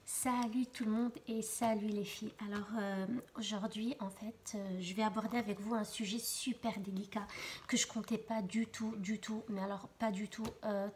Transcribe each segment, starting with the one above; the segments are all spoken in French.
Salut tout le monde et salut les filles. Alors aujourd'hui en fait je vais aborder avec vous un sujet super délicat que je comptais pas du tout, mais alors pas du tout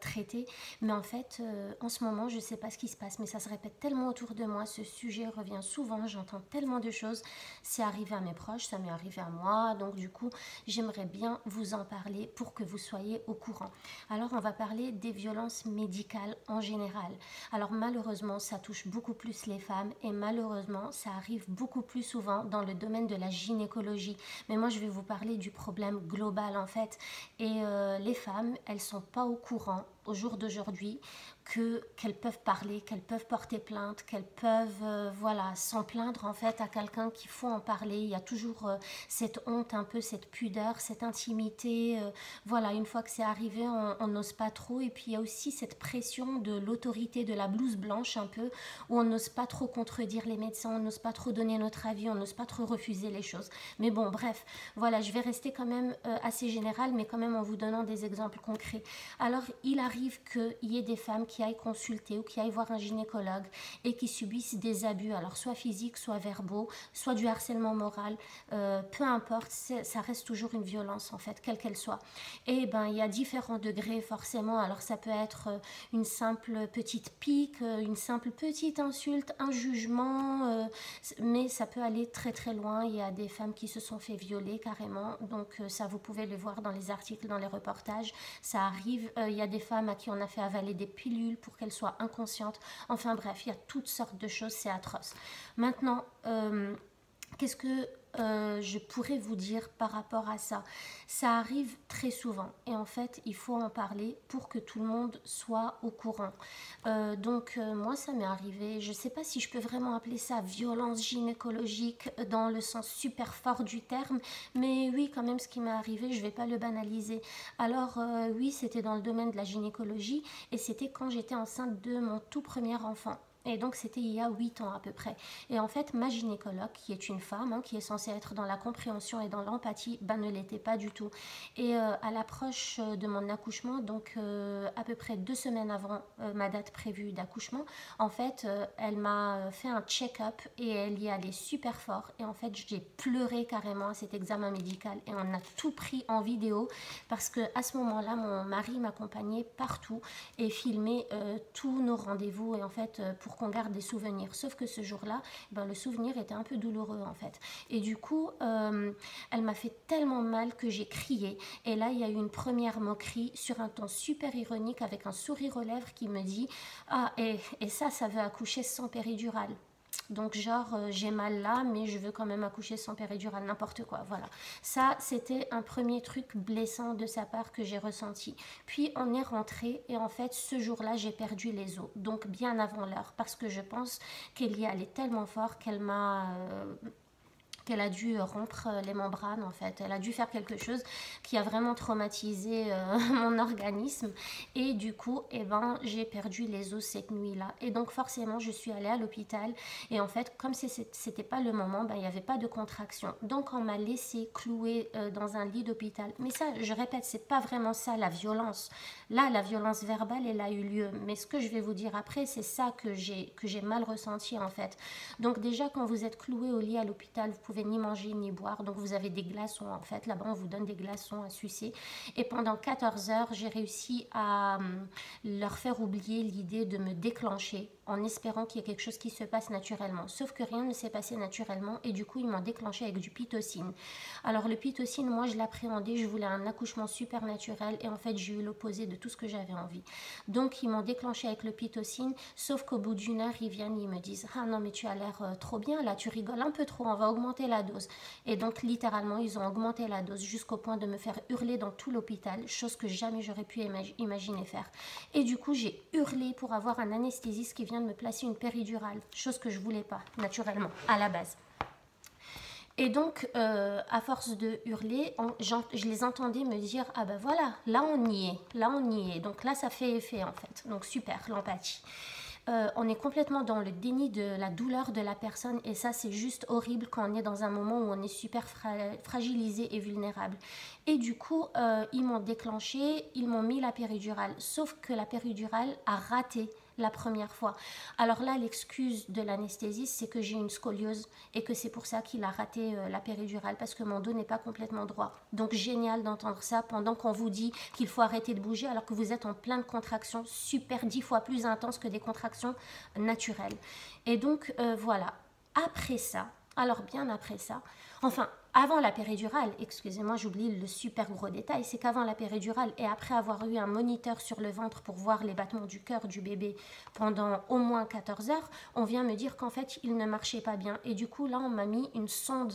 traiter. Mais en fait en ce moment je sais pas ce qui se passe mais ça se répète tellement autour de moi, ce sujet revient souvent, j'entends tellement de choses. C'est arrivé à mes proches, ça m'est arrivé à moi, donc du coup j'aimerais bien vous en parler pour que vous soyez au courant. Alors on va parler des violences médicales en général. Alors malheureusement, ça touche beaucoup plus les femmes et malheureusement, ça arrive beaucoup plus souvent dans le domaine de la gynécologie. Mais moi, je vais vous parler du problème global en fait. Et les femmes, elles sont pas au courant au jour d'aujourd'hui qu'elles peuvent parler, qu'elles peuvent porter plainte, qu'elles peuvent voilà, s'en plaindre en fait à quelqu'un qu'il faut en parler. Il y a toujours cette honte, un peu cette pudeur, cette intimité. Voilà, une fois que c'est arrivé, on n'ose pas trop. Et puis il y a aussi cette pression de l'autorité, de la blouse blanche un peu, où on n'ose pas trop contredire les médecins, on n'ose pas trop donner notre avis, on n'ose pas trop refuser les choses. Mais bon, bref, voilà, je vais rester quand même assez générale, mais quand même en vous donnant des exemples concrets. Alors, il arrive qu'il y ait des femmes qui aillent consulter ou qui aillent voir un gynécologue et qui subissent des abus, alors soit physiques, soit verbaux, soit du harcèlement moral, peu importe, ça reste toujours une violence en fait, quelle qu'elle soit. Et ben, il y a différents degrés forcément, alors ça peut être une simple petite pique, une simple petite insulte, un jugement, mais ça peut aller très très loin. Il y a des femmes qui se sont fait violer carrément, donc ça vous pouvez le voir dans les articles, dans les reportages, ça arrive. Il y a des femmes à qui on a fait avaler des pilules pour qu'elles soient inconscientes. Enfin bref, il y a toutes sortes de choses, c'est atroce. Maintenant, qu'est-ce que je pourrais vous dire par rapport à ça? Ça arrive très souvent et en fait il faut en parler pour que tout le monde soit au courant. Moi ça m'est arrivé, je ne sais pas si je peux vraiment appeler ça violence gynécologique dans le sens super fort du terme, mais oui quand même ce qui m'est arrivé, je ne vais pas le banaliser. Alors oui, c'était dans le domaine de la gynécologie et c'était quand j'étais enceinte de mon tout premier enfant. Et donc c'était il y a 8 ans à peu près. Et en fait, ma gynécologue, qui est une femme, qui est censée être dans la compréhension et dans l'empathie, ne l'était pas du tout. Et à l'approche de mon accouchement, donc à peu près 2 semaines avant ma date prévue d'accouchement, en fait, elle m'a fait un check-up et elle y allait super fort. Et en fait, j'ai pleuré carrément à cet examen médical et on a tout pris en vidéo parce que à ce moment-là, mon mari m'accompagnait partout et filmait tous nos rendez-vous et en fait, pour qu'on garde des souvenirs. Sauf que ce jour-là, ben, le souvenir était un peu douloureux en fait. Et du coup, elle m'a fait tellement mal que j'ai crié. Et là, il y a eu une première moquerie sur un ton super ironique avec un sourire aux lèvres qui me dit ah, et ça veut accoucher sans péridurale. Donc genre j'ai mal là mais je veux quand même accoucher sans péridurale, n'importe quoi, voilà. Ça c'était un premier truc blessant de sa part que j'ai ressenti. Puis on est rentré et en fait ce jour-là j'ai perdu les os, donc bien avant l'heure parce que je pense qu'elle y allait tellement fort qu'elle a dû rompre les membranes en fait. Elle a dû faire quelque chose qui a vraiment traumatisé mon organisme et du coup j'ai perdu les os cette nuit-là. Et donc forcément je suis allée à l'hôpital et en fait comme c'était pas le moment, il n'y avait pas de contraction. Donc on m'a laissé clouer dans un lit d'hôpital. Mais ça, je répète, c'est pas vraiment ça la violence. Là, la violence verbale, elle a eu lieu. Mais ce que je vais vous dire après, c'est ça que j'ai mal ressenti en fait. Donc déjà quand vous êtes cloué au lit à l'hôpital, vous pouvez ni manger ni boire, donc vous avez des glaçons en fait, là-bas on vous donne des glaçons à sucer et pendant 14 heures j'ai réussi à leur faire oublier l'idée de me déclencher en espérant qu'il y ait quelque chose qui se passe naturellement, sauf que rien ne s'est passé naturellement et du coup ils m'ont déclenché avec du pitocine. Alors le pitocine, moi je l'appréhendais, je voulais un accouchement super naturel et en fait j'ai eu l'opposé de tout ce que j'avais envie. Donc ils m'ont déclenché avec le pitocine, sauf qu'au bout d'une heure ils viennent, ils me disent ah non mais tu as l'air trop bien là, tu rigoles un peu trop, on va augmenter la dose. Et donc littéralement ils ont augmenté la dose jusqu'au point de me faire hurler dans tout l'hôpital, chose que jamais j'aurais pu imaginer faire. Et du coup j'ai hurlé pour avoir un anesthésiste qui vient de me placer une péridurale, chose que je voulais pas naturellement à la base. Et donc, à force de hurler, je les entendais me dire ah ben voilà, là on y est, là on y est. Donc là ça fait effet en fait. Donc super, l'empathie. On est complètement dans le déni de la douleur de la personne et ça c'est juste horrible quand on est dans un moment où on est super fragilisé et vulnérable. Et du coup ils m'ont déclenché, ils m'ont mis la péridurale, sauf que la péridurale a raté la première fois. Alors là, l'excuse de l'anesthésiste, c'est que j'ai une scoliose et que c'est pour ça qu'il a raté la péridurale, parce que mon dos n'est pas complètement droit. Donc génial d'entendre ça pendant qu'on vous dit qu'il faut arrêter de bouger alors que vous êtes en pleine contraction, super 10 fois plus intense que des contractions naturelles. Et donc voilà, après ça, alors bien après ça, enfin avant la péridurale, excusez-moi, j'oublie le super gros détail, c'est qu'avant la péridurale et après avoir eu un moniteur sur le ventre pour voir les battements du cœur du bébé pendant au moins 14 heures, on vient me dire qu'en fait il ne marchait pas bien. Et du coup là on m'a mis une sonde,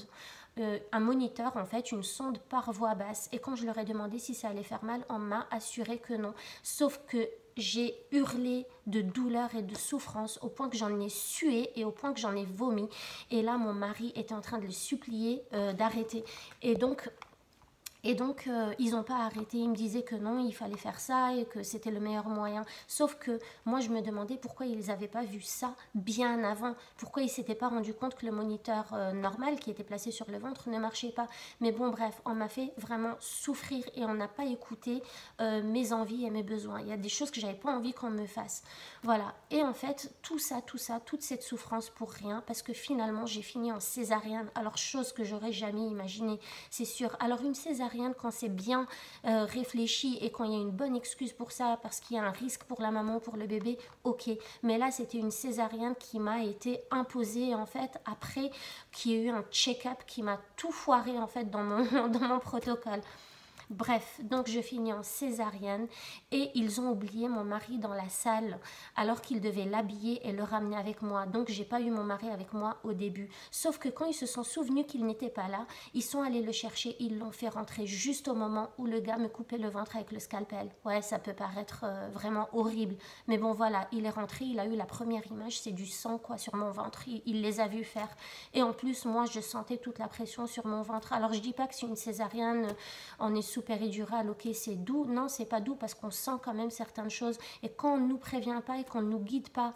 un moniteur en fait, une sonde par voie basse. Et quand je leur ai demandé si ça allait faire mal, on m'a assuré que non. Sauf que j'ai hurlé de douleur et de souffrance au point que j'en ai sué et au point que j'en ai vomi. Et là, mon mari était en train de le supplier d'arrêter. Et donc, ils n'ont pas arrêté. Ils me disaient que non, il fallait faire ça et que c'était le meilleur moyen. Sauf que moi, je me demandais pourquoi ils n'avaient pas vu ça bien avant. Pourquoi ils ne s'étaient pas rendu compte que le moniteur normal qui était placé sur le ventre ne marchait pas. Mais bon, bref, on m'a fait vraiment souffrir et on n'a pas écouté mes envies et mes besoins. Il y a des choses que j'avais pas envie qu'on me fasse. Voilà. Et en fait, tout ça, toute cette souffrance pour rien, parce que finalement, j'ai fini en césarienne. Alors, chose que j'aurais jamais imaginée, c'est sûr. Alors, une césarienne, quand c'est bien réfléchi et quand il y a une bonne excuse pour ça, parce qu'il y a un risque pour la maman, pour le bébé, ok. Mais là, c'était une césarienne qui m'a été imposée, en fait, après qu'il y ait eu un check-up qui m'a tout foiré, en fait, dans mon protocole. Bref, donc je finis en césarienne et ils ont oublié mon mari dans la salle alors qu'ils devaient l'habiller et le ramener avec moi. Donc j'ai pas eu mon mari avec moi au début. Sauf que quand ils se sont souvenus qu'il n'était pas là, ils sont allés le chercher, ils l'ont fait rentrer juste au moment où le gars me coupait le ventre avec le scalpel. Ouais, ça peut paraître vraiment horrible. Mais bon voilà, il est rentré, il a eu la première image, c'est du sang quoi sur mon ventre. Il les a vus faire. Et en plus, moi je sentais toute la pression sur mon ventre. Alors je dis pas que c'est une césarienne, on est sous péridurale, ok, c'est doux. Non, c'est pas doux parce qu'on sent quand même certaines choses. Et quand on ne nous prévient pas et qu'on ne nous guide pas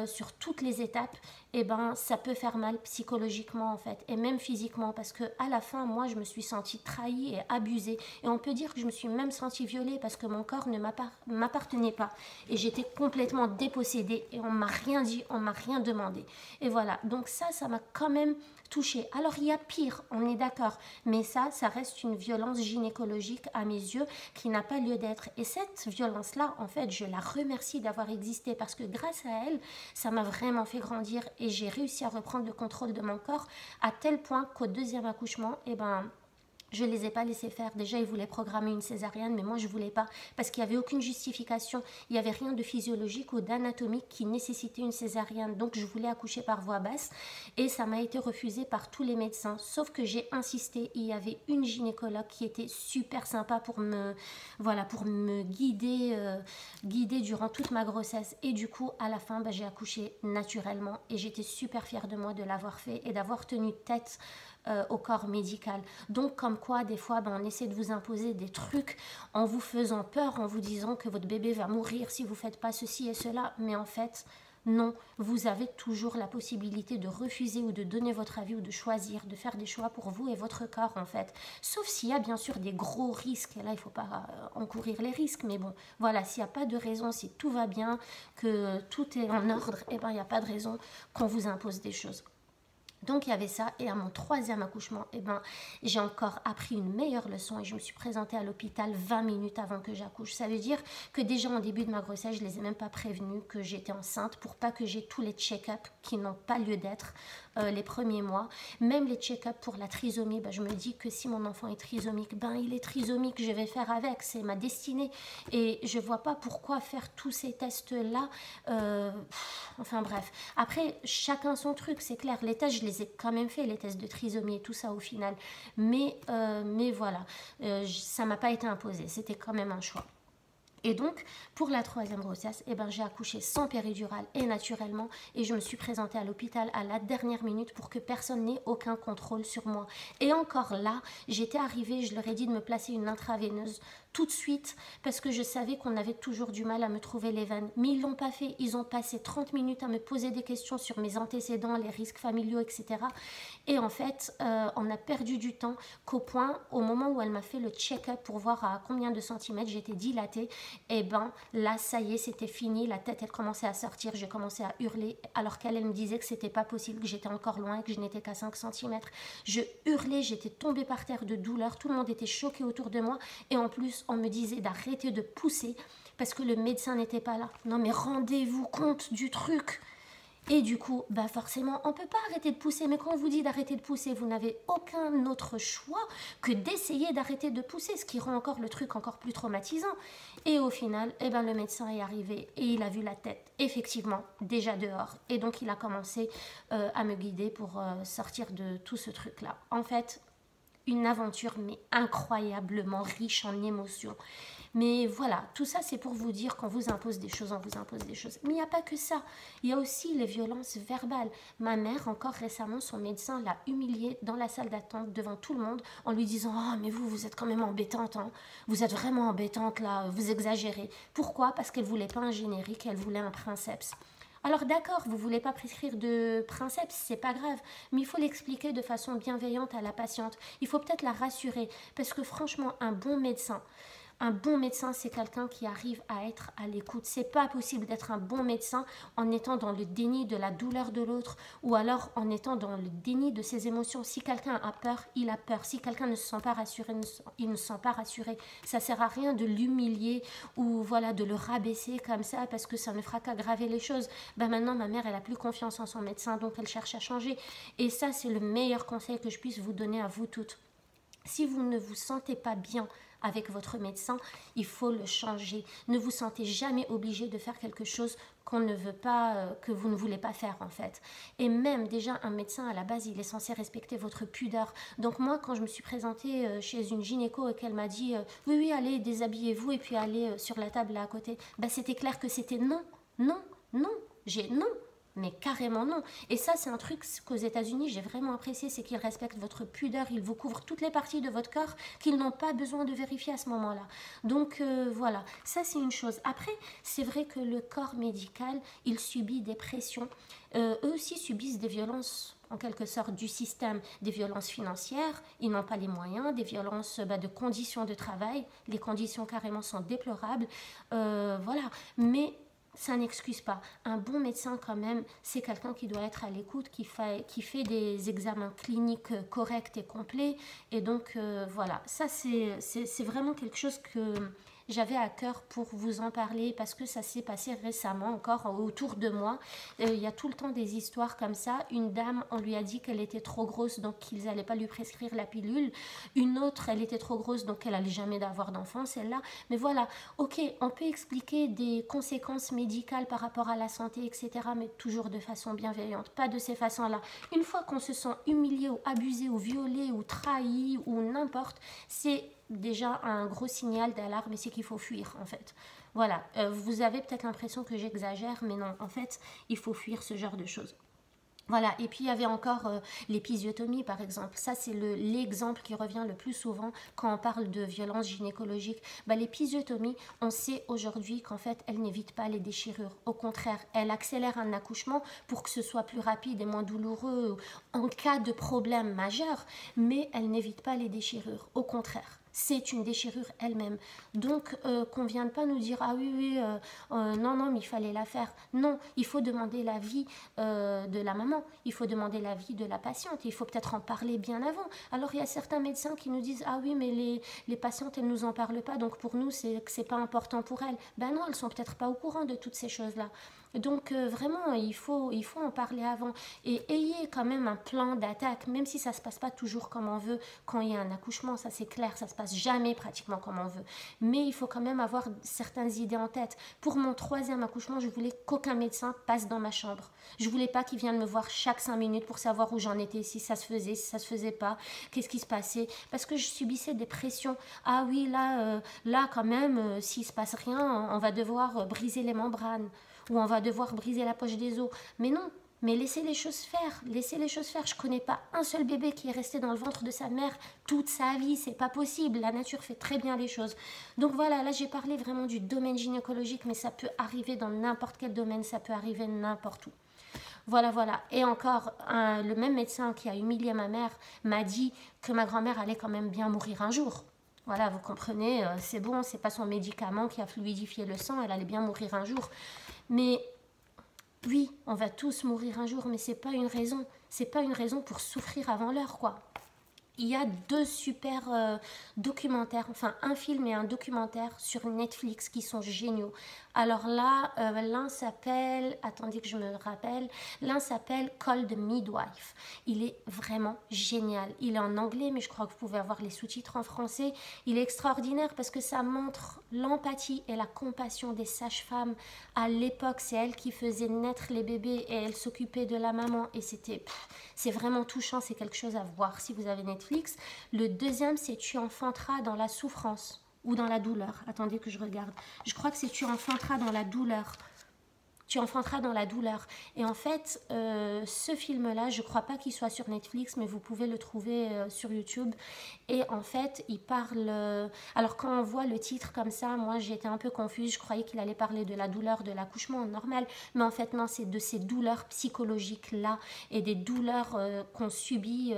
sur toutes les étapes, eh ben, ça peut faire mal psychologiquement en fait, et même physiquement, parce que à la fin, moi, je me suis sentie trahie et abusée. Et on peut dire que je me suis même sentie violée parce que mon corps ne m'appartenait pas. Et j'étais complètement dépossédée et on m'a rien dit, on m'a rien demandé. Et voilà, donc ça m'a quand même touchée. Alors il y a pire, on est d'accord, mais ça reste une violence gynécologique à mes yeux qui n'a pas lieu d'être. Et cette violence-là, en fait, je la remercie d'avoir existé parce que grâce à elle, ça m'a vraiment fait grandir et j'ai réussi à reprendre le contrôle de mon corps à tel point qu'au deuxième accouchement, eh ben, je ne les ai pas laissés faire. Déjà, ils voulaient programmer une césarienne, mais moi, je ne voulais pas parce qu'il n'y avait aucune justification. Il n'y avait rien de physiologique ou d'anatomique qui nécessitait une césarienne. Donc, je voulais accoucher par voie basse et ça m'a été refusé par tous les médecins. Sauf que j'ai insisté. Il y avait une gynécologue qui était super sympa pour me guider, guider durant toute ma grossesse. Et du coup, à la fin, j'ai accouché naturellement et j'étais super fière de moi de l'avoir fait et d'avoir tenu tête au corps médical. Donc comme quoi des fois on essaie de vous imposer des trucs en vous faisant peur, en vous disant que votre bébé va mourir si vous faites pas ceci et cela, mais en fait non, vous avez toujours la possibilité de refuser ou de donner votre avis ou de choisir, de faire des choix pour vous et votre corps en fait. Sauf s'il y a bien sûr des gros risques, et là il ne faut pas encourir les risques, mais bon, voilà, s'il n'y a pas de raison, si tout va bien, que tout est en ordre, et ben il n'y a pas de raison qu'on vous impose des choses. Donc il y avait ça, et à mon troisième accouchement, eh ben, j'ai encore appris une meilleure leçon et je me suis présentée à l'hôpital 20 minutes avant que j'accouche. Ça veut dire que déjà en début de ma grossesse, je ne les ai même pas prévenus que j'étais enceinte pour pas que j'ai tous les check-ups qui n'ont pas lieu d'être les premiers mois. Même les check-ups pour la trisomie, je me dis que si mon enfant est trisomique, il est trisomique, je vais faire avec, c'est ma destinée. Et je vois pas pourquoi faire tous ces tests-là. Enfin bref. Après, chacun son truc, c'est clair. Les tests, je les ai quand même fait, les tests de trisomie et tout ça au final. Mais voilà, ça m'a pas été imposé. C'était quand même un choix. Et donc, pour la troisième grossesse, j'ai accouché sans péridurale et naturellement. Et je me suis présentée à l'hôpital à la dernière minute pour que personne n'ait aucun contrôle sur moi. Et encore là, j'étais arrivée, je leur ai dit de me placer une intraveineuse tout de suite parce que je savais qu'on avait toujours du mal à me trouver les veines. Mais ils ne l'ont pas fait. Ils ont passé 30 minutes à me poser des questions sur mes antécédents, les risques familiaux, etc. Et en fait, on a perdu du temps qu'au point, au moment où elle m'a fait le check-up pour voir à combien de centimètres j'étais dilatée, Et ben là, ça y est, c'était fini. La tête, elle commençait à sortir. J'ai commencé à hurler alors qu'elle me disait que c'était pas possible, que j'étais encore loin, que je n'étais qu'à 5 centimètres. Je hurlais, j'étais tombée par terre de douleur. Tout le monde était choqué autour de moi. Et en plus, on me disait d'arrêter de pousser parce que le médecin n'était pas là. Non mais rendez-vous compte du truc. Et du coup, bah forcément, on ne peut pas arrêter de pousser. Mais quand on vous dit d'arrêter de pousser, vous n'avez aucun autre choix que d'essayer d'arrêter de pousser, ce qui rend encore le truc encore plus traumatisant. Et au final, eh ben, le médecin est arrivé et il a vu la tête, effectivement, déjà dehors. Et donc, il a commencé à me guider pour sortir de tout ce truc-là. En fait, une aventure, mais incroyablement riche en émotions. Mais voilà, tout ça c'est pour vous dire qu'on vous impose des choses, on vous impose des choses. Mais il n'y a pas que ça, il y a aussi les violences verbales. Ma mère, encore récemment, son médecin l'a humiliée dans la salle d'attente devant tout le monde en lui disant « Oh mais vous êtes quand même embêtante, hein. Vous êtes vraiment embêtante là, vous exagérez. » Pourquoi? Parce qu'elle ne voulait pas un générique, elle voulait un princeps. Alors d'accord, vous ne voulez pas prescrire de princeps, c'est pas grave, mais il faut l'expliquer de façon bienveillante à la patiente. Il faut peut-être la rassurer, parce que franchement, un bon médecin, c'est quelqu'un qui arrive à être à l'écoute. C'est pas possible d'être un bon médecin en étant dans le déni de la douleur de l'autre ou alors en étant dans le déni de ses émotions. Si quelqu'un a peur, il a peur. Si quelqu'un ne se sent pas rassuré, il ne se sent pas rassuré. Ça sert à rien de l'humilier ou voilà de le rabaisser comme ça parce que ça ne fera qu'aggraver les choses. Ben maintenant, ma mère, elle a plus confiance en son médecin, donc elle cherche à changer. Et ça, c'est le meilleur conseil que je puisse vous donner à vous toutes. Si vous ne vous sentez pas bien avec votre médecin, il faut le changer. Ne vous sentez jamais obligé de faire quelque chose qu'on ne veut pas, que vous ne voulez pas faire en fait. Et même déjà un médecin à la base, il est censé respecter votre pudeur. Donc moi, quand je me suis présentée chez une gynéco et qu'elle m'a dit oui, oui, allez, déshabillez-vous et puis allez sur la table là à côté, bah, c'était clair que c'était non, non, non, j'ai non. Mais carrément non. Et ça, c'est un truc qu'aux États-Unis, j'ai vraiment apprécié, c'est qu'ils respectent votre pudeur, ils vous couvrent toutes les parties de votre corps qu'ils n'ont pas besoin de vérifier à ce moment-là. Donc voilà, ça c'est une chose. Après, c'est vrai que le corps médical, il subit des pressions. Eux aussi subissent des violences en quelque sorte du système, des violences financières, ils n'ont pas les moyens, des violences de conditions de travail, les conditions carrément sont déplorables, voilà. Mais ça n'excuse pas. Un bon médecin, quand même, c'est quelqu'un qui doit être à l'écoute, qui fait des examens cliniques corrects et complets. Et donc, voilà, ça, c'est vraiment quelque chose que j'avais à cœur pour vous en parler parce que ça s'est passé récemment encore autour de moi. Il y a tout le temps des histoires comme ça. Une dame, on lui a dit qu'elle était trop grosse, donc qu'ils n'allaient pas lui prescrire la pilule. Une autre, elle était trop grosse, donc elle n'allait jamais avoir d'enfant, celle-là. Mais voilà, ok, on peut expliquer des conséquences médicales par rapport à la santé, etc., mais toujours de façon bienveillante, pas de ces façons-là. Une fois qu'on se sent humilié ou abusé ou violé ou trahi ou n'importe, c'est déjà un gros signal d'alarme et c'est qu'il faut fuir en fait. Voilà, vous avez peut-être l'impression que j'exagère, mais non, en fait, il faut fuir ce genre de choses. Voilà, et puis il y avait encore l'épisiotomie par exemple. Ça, c'est l'exemple qui revient le plus souvent quand on parle de violence gynécologique. L'épisiotomie, on sait aujourd'hui qu'en fait, elle n'évite pas les déchirures. Au contraire, elle accélère un accouchement pour que ce soit plus rapide et moins douloureux en cas de problème majeur, mais elle n'évite pas les déchirures. Au contraire. C'est une déchirure elle-même. Donc, qu'on ne vienne pas nous dire « Ah oui, oui, non, non, mais il fallait la faire. » Non, il faut demander l'avis de la maman. Il faut demander l'avis de la patiente. Il faut peut-être en parler bien avant. Alors, il y a certains médecins qui nous disent « Ah oui, mais les patientes, elles ne nous en parlent pas. Donc, pour nous, c'est que ce n'est pas important pour elles. » Ben non, elles ne sont peut-être pas au courant de toutes ces choses-là. Donc vraiment, il faut en parler avant. Et ayez quand même un plan d'attaque, même si ça ne se passe pas toujours comme on veut quand il y a un accouchement, ça c'est clair, ça ne se passe jamais pratiquement comme on veut. Mais il faut quand même avoir certaines idées en tête. Pour mon 3e accouchement, je voulais qu'aucun médecin passe dans ma chambre. Je voulais pas qu'il vienne me voir chaque 5 minutes pour savoir où j'en étais, si ça se faisait, si ça se faisait pas, qu'est-ce qui se passait. Parce que je subissais des pressions. Ah oui, là quand même, s'il se passe rien, on va devoir briser les membranes. Ou on va devoir briser la poche des os. Mais non, mais laissez les choses faire, laissez les choses faire. Je ne connais pas un seul bébé qui est resté dans le ventre de sa mère toute sa vie, c'est pas possible. La nature fait très bien les choses. Donc voilà, là j'ai parlé vraiment du domaine gynécologique, mais ça peut arriver dans n'importe quel domaine, ça peut arriver n'importe où. Voilà, voilà. Et encore, le même médecin qui a humilié ma mère m'a dit que ma grand-mère allait quand même bien mourir un jour. Voilà, vous comprenez, c'est bon, c'est pas son médicament qui a fluidifié le sang, elle allait bien mourir un jour. Mais oui, on va tous mourir un jour, mais c'est pas une raison. C'est pas une raison pour souffrir avant l'heure, quoi. Il y a deux super documentaires, enfin un film et un documentaire sur Netflix qui sont géniaux. Alors là, l'un s'appelle, attendez que je me rappelle, l'un s'appelle Call the Midwife. Il est vraiment génial. Il est en anglais, mais je crois que vous pouvez avoir les sous-titres en français. Il est extraordinaire parce que ça montre l'empathie et la compassion des sages-femmes. À l'époque, c'est elles qui faisaient naître les bébés et elles s'occupaient de la maman. Et c'est vraiment touchant, c'est quelque chose à voir si vous avez Netflix. Le deuxième, c'est Tu enfanteras dans la souffrance ou dans la douleur. Attendez que je regarde. Je crois que c'est Tu enfanteras dans la douleur. Tu enfanteras dans la douleur. Et en fait, ce film-là, je ne crois pas qu'il soit sur Netflix, mais vous pouvez le trouver sur YouTube. Et en fait, il parle... alors quand on voit le titre comme ça, moi j'étais un peu confuse. Je croyais qu'il allait parler de la douleur de l'accouchement normal. Mais en fait, non, c'est de ces douleurs psychologiques-là et des douleurs qu'on subit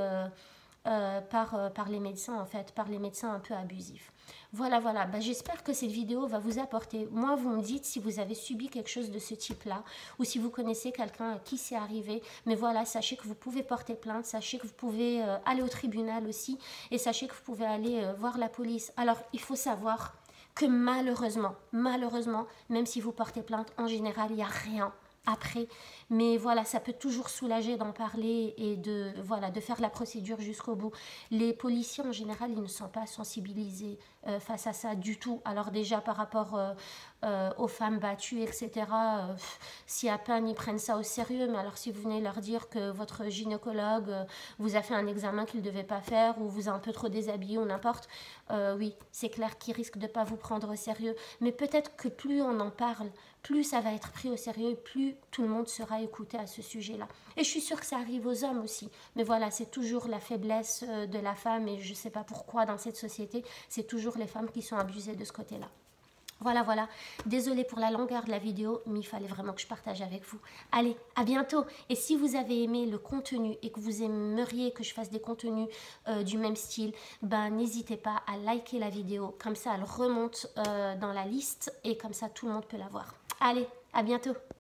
par les médecins, en fait, par les médecins un peu abusifs. Voilà, voilà. Bah, j'espère que cette vidéo va vous apporter. Moi, vous me dites si vous avez subi quelque chose de ce type-là ou si vous connaissez quelqu'un à qui c'est arrivé. Mais voilà, sachez que vous pouvez porter plainte, sachez que vous pouvez aller au tribunal aussi et sachez que vous pouvez aller voir la police. Alors, il faut savoir que malheureusement, même si vous portez plainte, en général, il n'y a rien après. Mais voilà, ça peut toujours soulager d'en parler et de faire la procédure jusqu'au bout. Les policiers, en général, ils ne sont pas sensibilisés face à ça du tout. Alors déjà, par rapport aux femmes battues, etc., si à peine ils prennent ça au sérieux, mais alors si vous venez leur dire que votre gynécologue vous a fait un examen qu'il ne devait pas faire ou vous a un peu trop déshabillé ou n'importe, oui, c'est clair qu'ils risquent de ne pas vous prendre au sérieux. Mais peut-être que plus on en parle, plus ça va être pris au sérieux, plus tout le monde sera écouté à ce sujet-là. Et je suis sûre que ça arrive aux hommes aussi. Mais voilà, c'est toujours la faiblesse de la femme et je ne sais pas pourquoi dans cette société, c'est toujours les femmes qui sont abusées de ce côté-là. Voilà, voilà. Désolée pour la longueur de la vidéo, mais il fallait vraiment que je partage avec vous. Allez, à bientôt. Et si vous avez aimé le contenu et que vous aimeriez que je fasse des contenus du même style, ben n'hésitez pas à liker la vidéo. Comme ça, elle remonte dans la liste et comme ça, tout le monde peut la voir. Allez, à bientôt.